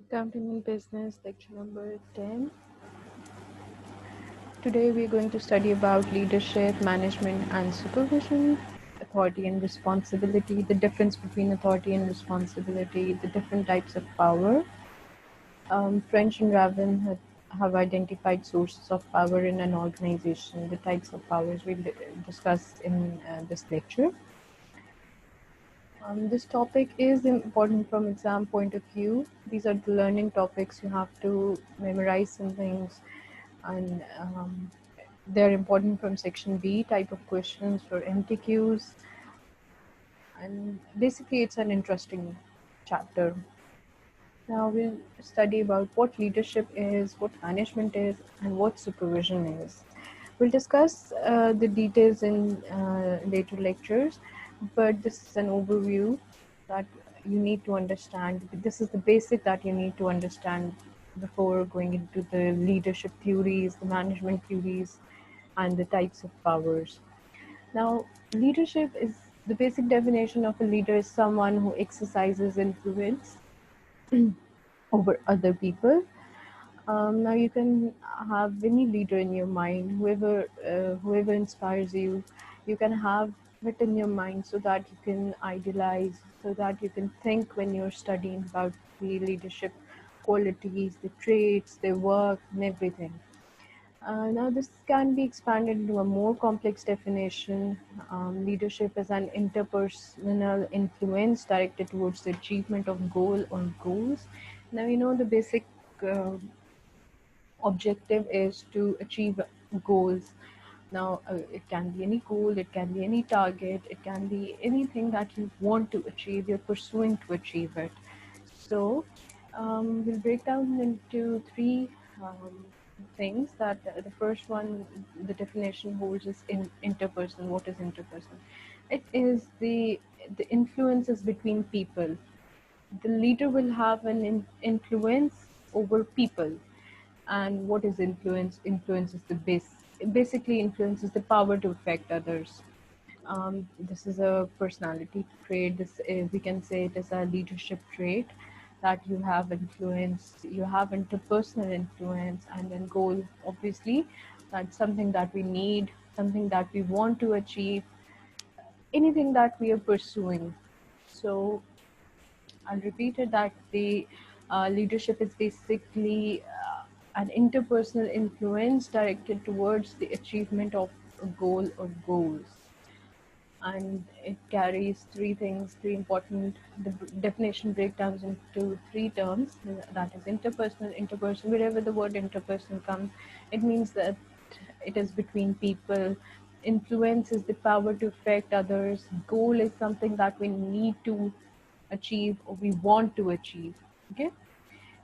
Accounting and Business, lecture number 10. Today we're going to study about leadership, management and supervision, authority and responsibility, the difference between authority and responsibility, the different types of power. French and Raven have identified sources of power in an organization, the types of powers we'll discuss in this lecture. This topic is important from exam point of view. These are the learning topics. You have to memorize some things, and they're important from section B type of questions for MTQs. And basically, it's an interesting chapter. Now we'll study about what leadership is, what management is, and what supervision is. We'll discuss the details in later lectures, but this is an overview that you need to understand. This is the basic that you need to understand before going into the leadership theories, the management theories, and the types of powers. Now, leadership is the basic definition of a leader is someone who exercises influence over other people. Now you can have any leader in your mind, whoever inspires you. You can have it in your mind so that you can idealize, so that you can think when you're studying about the leadership qualities, the traits, their work, and everything. Now this can be expanded into a more complex definition. Leadership is an interpersonal influence directed towards the achievement of goal or goals. Now you know the basic objective is to achieve goals. Now it can be any goal, it can be any target, it can be anything that you want to achieve, you're pursuing to achieve it. So we'll break down into three things. That the first one, the definition holds is interpersonal. What is interpersonal? It is the influences between people. The leader will have an influence over people. And what is influence? Influence is the base. Basically, influence is the power to affect others. This is a personality trait. This we can say it is a leadership trait, that you have influence, you have interpersonal influence, and then goal. Obviously, that's something that we need, something that we want to achieve, anything that we are pursuing. So I'll repeat it, that the leadership is basically an interpersonal influence directed towards the achievement of a goal or goals. And it carries three things, three important, the definition breakdowns into three terms, that is interpersonal. Wherever the word interpersonal comes, it means that it is between people. Influence is the power to affect others. Goal is something that we need to achieve or we want to achieve. Okay.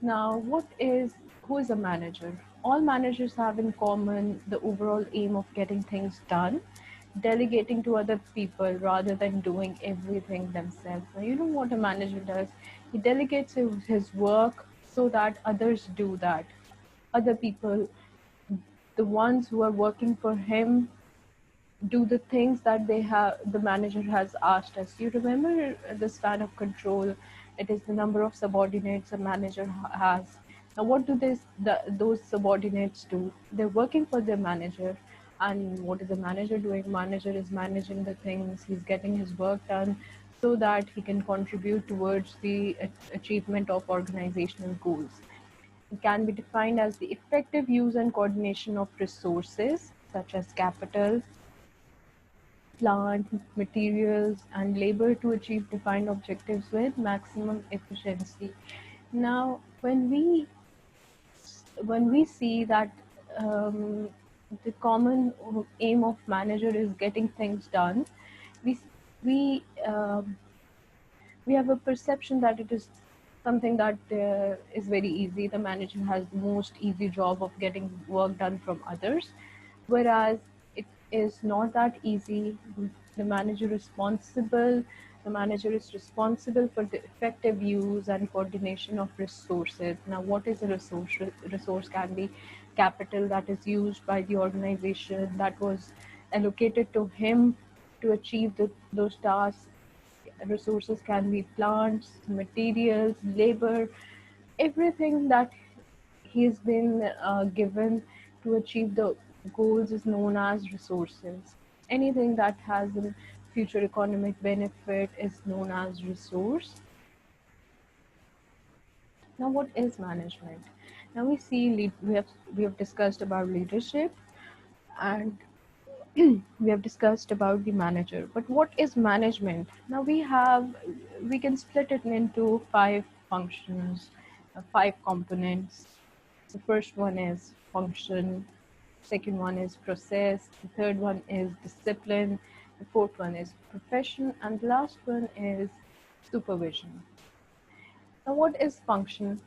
Now, who is a manager? All managers have in common the overall aim of getting things done, delegating to other people rather than doing everything themselves. Now, you know what a manager does? He delegates his work so that others do that. Other people, the ones who are working for him, do the things that the manager has asked us. You remember the span of control? It is the number of subordinates a manager has. Now what do those subordinates do? They're working for their manager. And what is the manager doing? Manager is managing the things, he's getting his work done so that he can contribute towards the achievement of organizational goals. It can be defined as the effective use and coordination of resources such as capital, plant, materials, and labor to achieve defined objectives with maximum efficiency. Now, when we see that the common aim of manager is getting things done, we we um, we have a perception that it is something that is very easy. The manager has the most easy job of getting work done from others, whereas it is not that easy. The manager responsible. The manager is responsible for the effective use and coordination of resources. Now, what is a resource? Resource can be capital that is used by the organization, that was allocated to him to achieve those tasks. Resources can be plants, materials, labor, everything that he's been given to achieve the goals is known as resources. Anything that has a future economic benefit is known as resource. Now, what is management? Now we see we have discussed about leadership, and we have discussed about the manager. But what is management? Now we can split it into five functions, five components. The first one is function, second one is process, the third one is discipline, the fourth one is profession, and the last one is supervision. Now, what is function?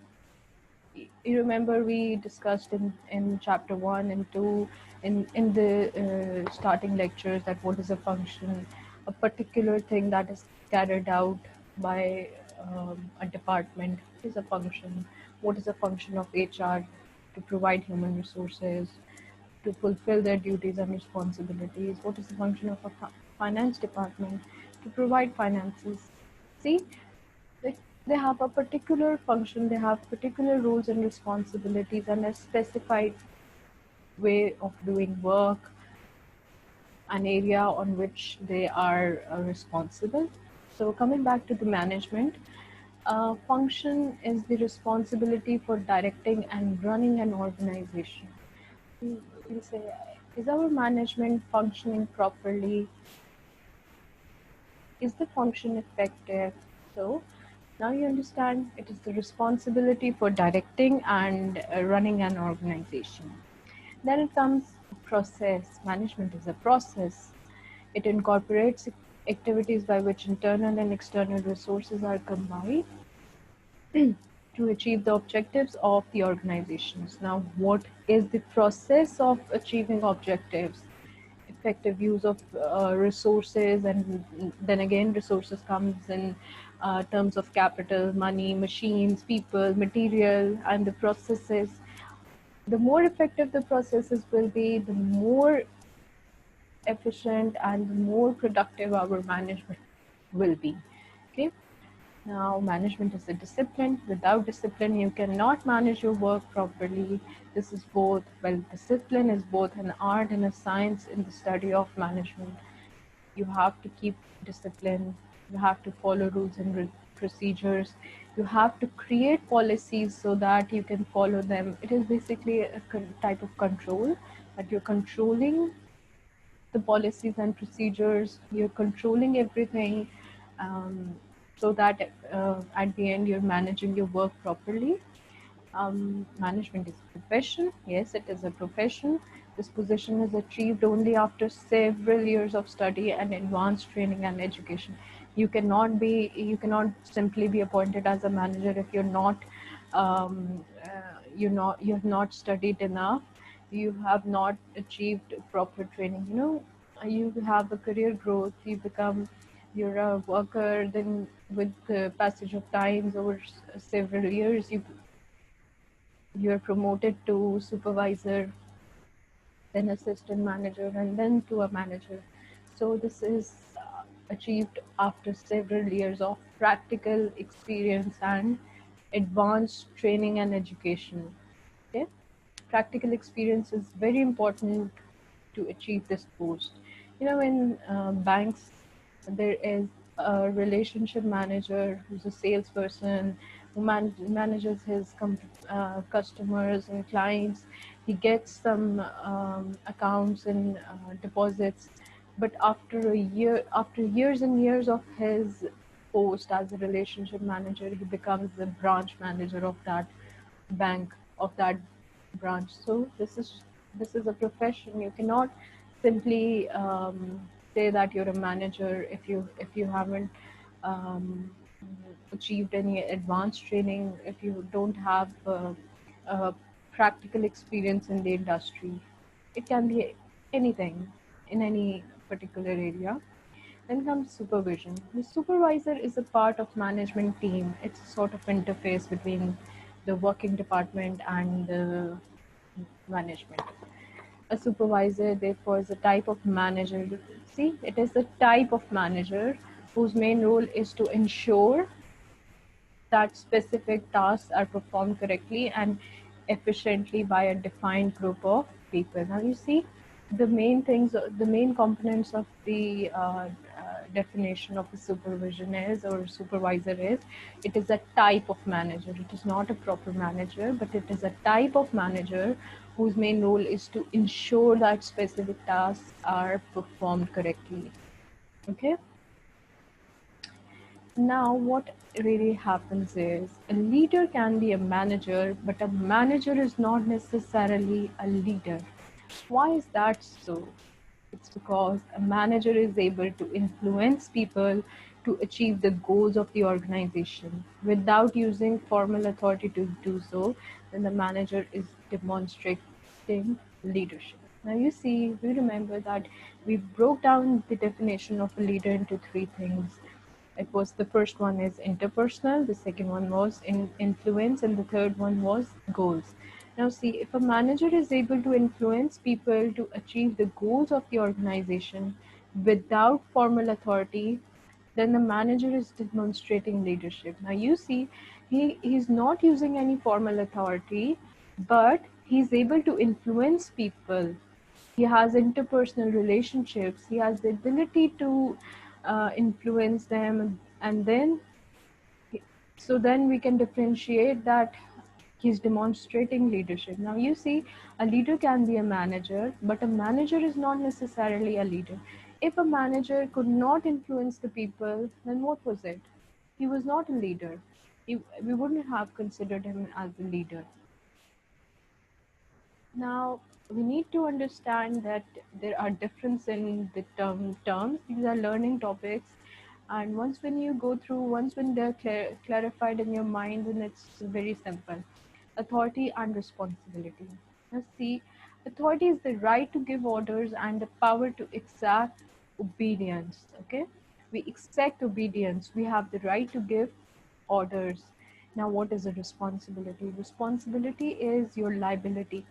You remember we discussed in chapter 1 and 2 in the starting lectures that what is a function, a particular thing that is carried out by a department is a function. What is a function of HR? To provide human resources, to fulfill their duties and responsibilities. What is the function of a finance department? To provide finances. See, they have a particular function, they have particular roles and responsibilities and a specified way of doing work, an area on which they are responsible. So coming back to the management, function is the responsibility for directing and running an organization. You can say, is our management functioning properly? Is the function effective? So now you understand it is the responsibility for directing and running an organization. Then it comes process. Management is a process. It incorporates activities by which internal and external resources are combined to achieve the objectives of the organizations. Now, what is the process of achieving objectives? Effective use of resources, and then again resources comes in terms of capital, money, machines, people, material, and the processes. The more effective the processes will be, the more efficient and the more productive our management will be. Okay. Now, management is a discipline. Without discipline, you cannot manage your work properly. This is both, well, discipline is both an art and a science in the study of management. You have to keep discipline. You have to follow rules and procedures. You have to create policies so that you can follow them. It is basically a type of control, that you're controlling the policies and procedures. You're controlling everything. So that at the end you're managing your work properly. Management is a profession. Yes, it is a profession. This position is achieved only after several years of study and advanced training and education. You cannot simply be appointed as a manager if you have not studied enough. You have not achieved proper training. You have a career growth. You're a worker. Then with the passage of times over several years, you're promoted to supervisor, then assistant manager, and then to a manager. So this is achieved after several years of practical experience and advanced training and education. Okay? Practical experience is very important to achieve this post. In banks, there is a relationship manager who's a salesperson who manages his customers and clients. He gets some accounts and deposits, but after years and years of his post as a relationship manager, he becomes the branch manager of that bank, of that branch. So this is a profession. You cannot simply say that you're a manager if you haven't um, achieved any advanced training, if you don't have practical experience in the industry. It can be anything in any particular area. Then comes supervision. The supervisor is a part of management team. It's a sort of interface between the working department and the management. A supervisor, therefore, is a type of manager. See, it is a type of manager whose main role is to ensure that specific tasks are performed correctly and efficiently by a defined group of people. Now you see, the main things, the main components of the definition of a supervision is, or supervisor is, it is a type of manager. It is not a proper manager, but it is a type of manager whose main role is to ensure that specific tasks are performed correctly. Okay. Now, what really happens is a leader can be a manager, but a manager is not necessarily a leader. Why is that so? It's because a manager is able to influence people to achieve the goals of the organization without using formal authority to do so. Then the manager is demonstrating leadership. Now, you see, we remember that we broke down the definition of a leader into three things. It was, the first one is interpersonal, the second one was influence, and the third one was goals. Now see, if a manager is able to influence people to achieve the goals of the organization without formal authority, then the manager is demonstrating leadership. Now you see, he's not using any formal authority, but he's able to influence people. He has interpersonal relationships. He has the ability to influence them, and then so then we can differentiate that he's demonstrating leadership. Now you see, a leader can be a manager, but a manager is not necessarily a leader. If a manager could not influence the people, then what was it? He was not a leader. We wouldn't have considered him as a leader. Now, we need to understand that there are differences in the terms. These are learning topics. And once when they're clarified in your mind, then it's very simple. Authority and responsibility. Now, see, authority is the right to give orders and the power to exact obedience. Okay? We expect obedience. We have the right to give orders. Now, what is a responsibility? Responsibility is your liability,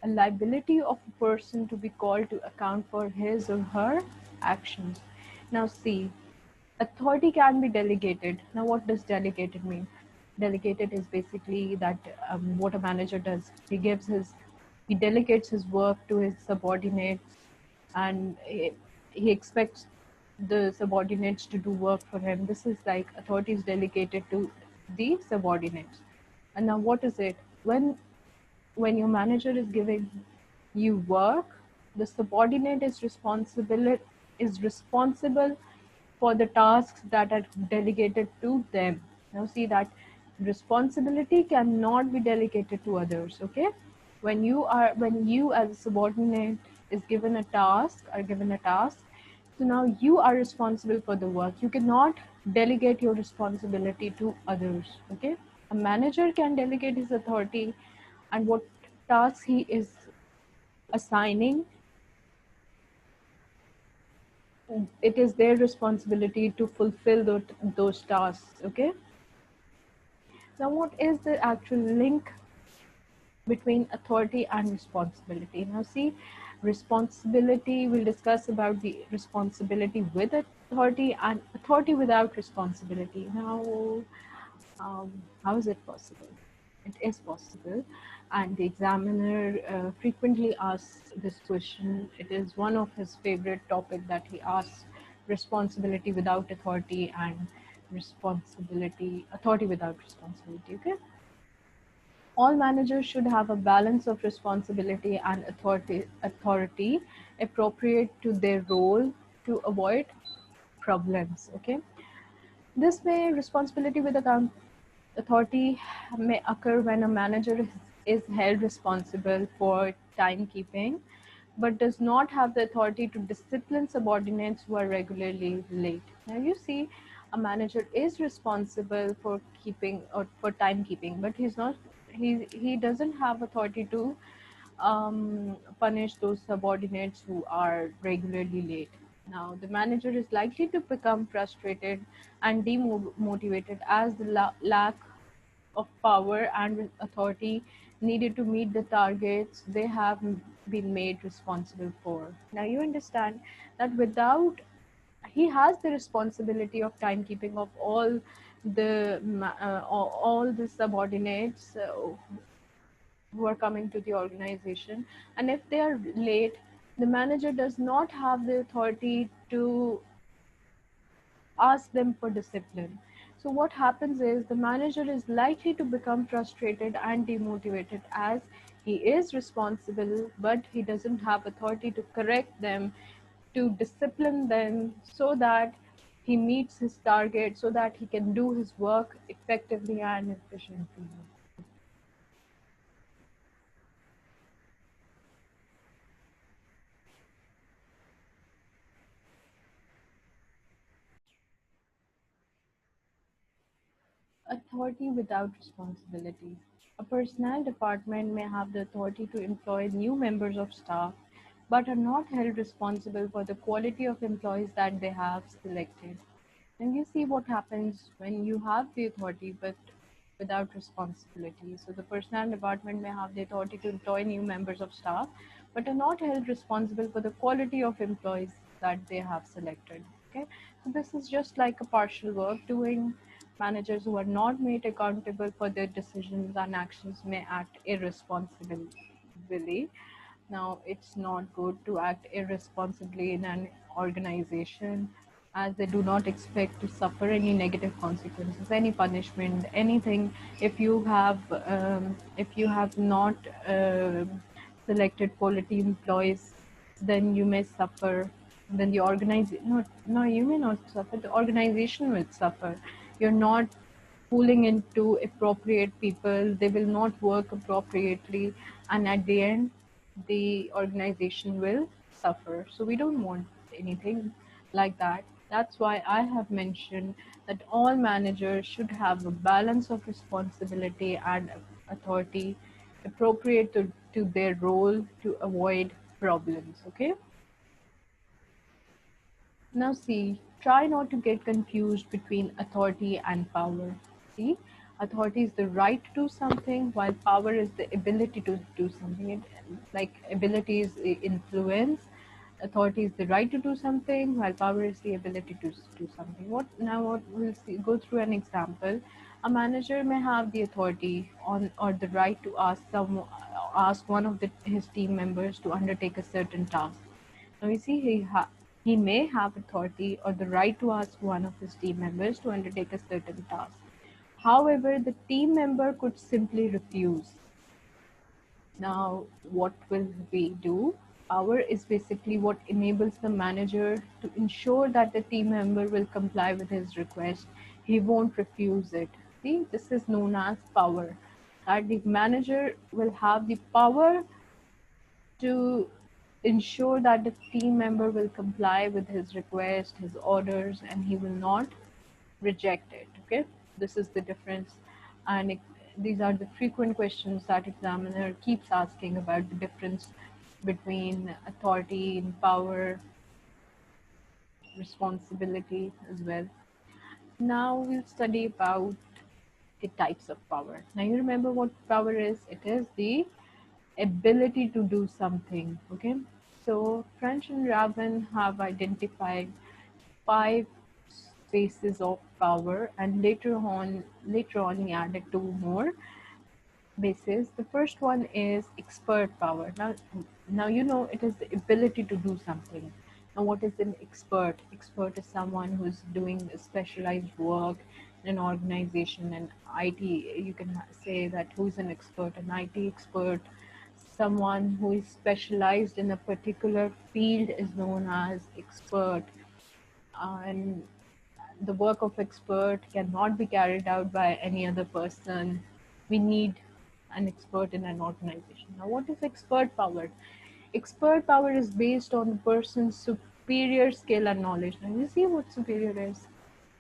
a liability of a person to be called to account for his or her actions. Now, see, authority can be delegated. Now, what does delegated mean? Delegated is basically that what a manager does. He delegates his work to his subordinates, and he expects the subordinates to do work for him. This is like authority is delegated to the subordinates. And now what is it? When your manager is giving you work, the subordinate is responsible for the tasks that are delegated to them. Now see that responsibility cannot be delegated to others. Okay, when you as a subordinate is given a task, so now you are responsible for the work. You cannot delegate your responsibility to others. Okay, a manager can delegate his authority and what tasks he is assigning. It is their responsibility to fulfill those tasks. Okay, now what is the actual link between authority and responsibility? Now see, responsibility, we'll discuss about the responsibility with authority and authority without responsibility. Now how is it possible? It is possible, and the examiner frequently asks this question. It is one of his favorite topic that he asks: responsibility without authority and authority without responsibility. Okay, all managers should have a balance of responsibility and authority appropriate to their role to avoid problems. Okay, this may responsibility with authority may occur when a manager is held responsible for timekeeping, but does not have the authority to discipline subordinates who are regularly late. Now you see, a manager is responsible for keeping or for timekeeping, but he doesn't have authority to punish those subordinates who are regularly late. Now, the manager is likely to become frustrated and demotivated as the lack of power and authority needed to meet the targets they have been made responsible for. Now, you understand that he has the responsibility of timekeeping of all all the subordinates who are coming to the organization, and if they are late, the manager does not have the authority to ask them for discipline. So what happens is the manager is likely to become frustrated and demotivated, as he is responsible, but he doesn't have authority to correct them, to discipline them so that he meets his target, so that he can do his work effectively and efficiently. Authority without responsibility. A personnel department may have the authority to employ new members of staff, but are not held responsible for the quality of employees that they have selected. And you see what happens when you have the authority but without responsibility. So the personnel department may have the authority to employ new members of staff, but are not held responsible for the quality of employees that they have selected. Okay, so this is just like a partial work doing. Managers who are not made accountable for their decisions and actions may act irresponsibly. Now, it's not good to act irresponsibly in an organization, as they do not expect to suffer any negative consequences, any punishment, anything. If you have not selected quality employees, then you may suffer. Then the organization, no, you may not suffer. The organization will suffer. You're not pulling into appropriate people. They will not work appropriately, and at the end, the organization will suffer. So we don't want anything like that. That's why I have mentioned that all managers should have a balance of responsibility and authority appropriate to their role to avoid problems. Okay. Now see, try not to get confused between authority and power. See, authority is the right to do something, while power is the ability to do something. Like ability is the influence, authority is the right to do something, while power is the ability to do something. What we'll see, go through an example. A manager may have the authority on or the right to ask one of his team members to undertake a certain task. Now you see, he may have authority or the right to ask one of his team members to undertake a certain task. However, the team member could simply refuse. Now, what will we do? Power is basically what enables the manager to ensure that the team member will comply with his request. He won't refuse it. See, this is known as power. That the manager will have the power to ensure that the team member will comply with his request, his orders, and he will not reject it. Okay, this is the difference, and these are the frequent questions that examiner keeps asking about the difference between authority and power, responsibility as well. Now we'll study about the types of power. Now you remember what power is? It is the ability to do something. Okay, so French and Raven have identified 5 spaces of power, and later on he added 2 more bases. The first one is expert power. Now you know it is the ability to do something. Now what is an expert? Expert is someone who is doing specialized work in an organization. And IT, you can say that who is an expert? An IT expert, someone who is specialized in a particular field, is known as expert. And the work of expert cannot be carried out by any other person. We need an expert in an organization. Now, what is expert power? Expert power is based on the person's superior skill and knowledge. Now, you see what superior is?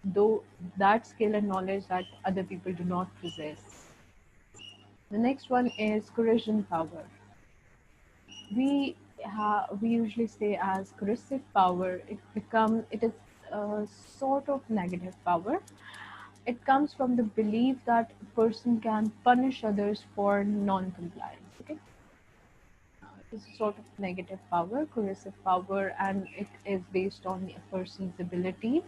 Though that skill and knowledge that other people do not possess. The next one is coercion power. We usually say as coercive power. It is a sort of negative power. It comes from the belief that a person can punish others for non-compliance. Okay, it's a sort of negative power, coercive power, and it is based on a person's ability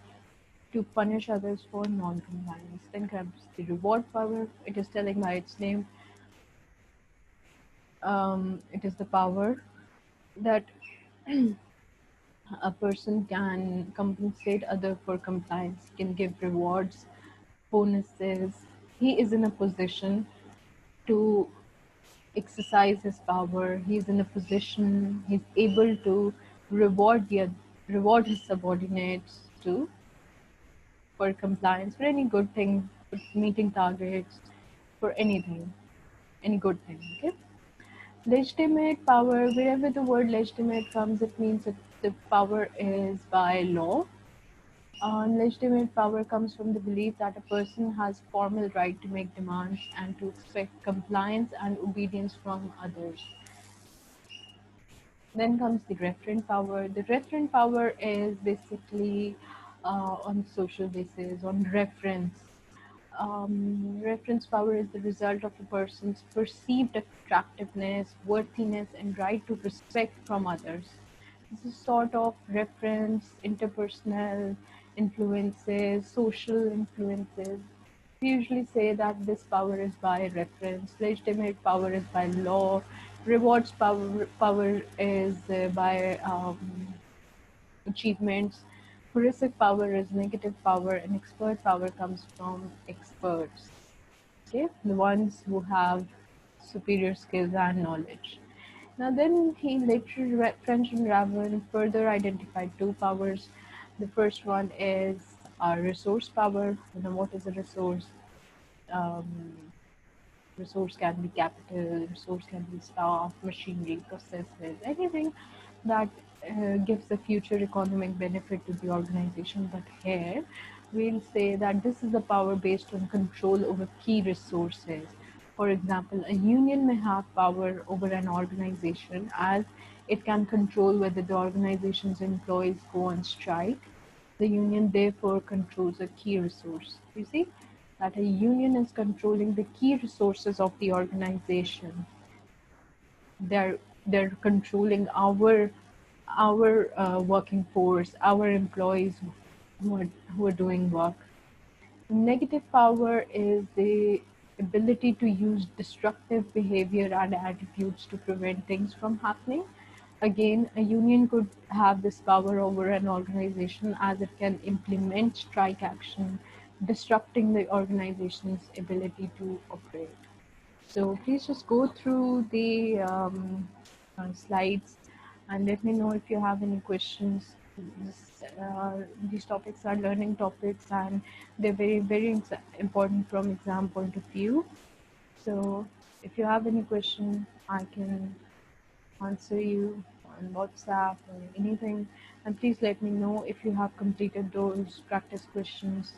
to punish others for non-compliance. Then comes the reward power. It is telling by its name. It is the power that a person can compensate other for compliance, can give rewards, bonuses. He is in a position to exercise his power. He's in a position. He's able to reward the reward his subordinates to for compliance, for any good thing, for meeting targets, for anything, any good thing. Okay. Legitimate power. Wherever the word legitimate comes, it means that the power is by law. Legitimate power comes from the belief that a person has formal right to make demands and to expect compliance and obedience from others. Then comes the referent power. The referent power is basically on social basis, on reference. Reference power is the result of a person's perceived attractiveness, worthiness, and right to respect from others. This is sort of reference, interpersonal influences, social influences. We usually say that this power is by reference, legitimate power is by law, rewards power is by achievements, horrific power is negative power, and expert power comes from experts. Okay, the ones who have superior skills and knowledge. Now then he later, French and Raven further identified two powers. The first one is resource power. You know, what is a resource? Um, Resource can be capital, resource can be staff, machinery, processes, anything that gives a future economic benefit to the organization. But here we'll say that this is a power based on control over key resources. For example, a union may have power over an organization as it can control whether the organization's employees go on strike. The union therefore controls a key resource. You see that a union is controlling the key resources of the organization. They're controlling our working force, our employees who are doing work. Negative power is the ability to use destructive behavior and attitudes to prevent things from happening. Again, a union could have this power over an organization as it can implement strike action, disrupting the organization's ability to operate. So please just go through the slides and let me know if you have any questions. These topics are learning topics and they're very, very important from exam point of view. So if you have any question, I can answer you on WhatsApp or anything. And please let me know if you have completed those practice questions.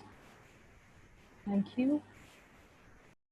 Thank you.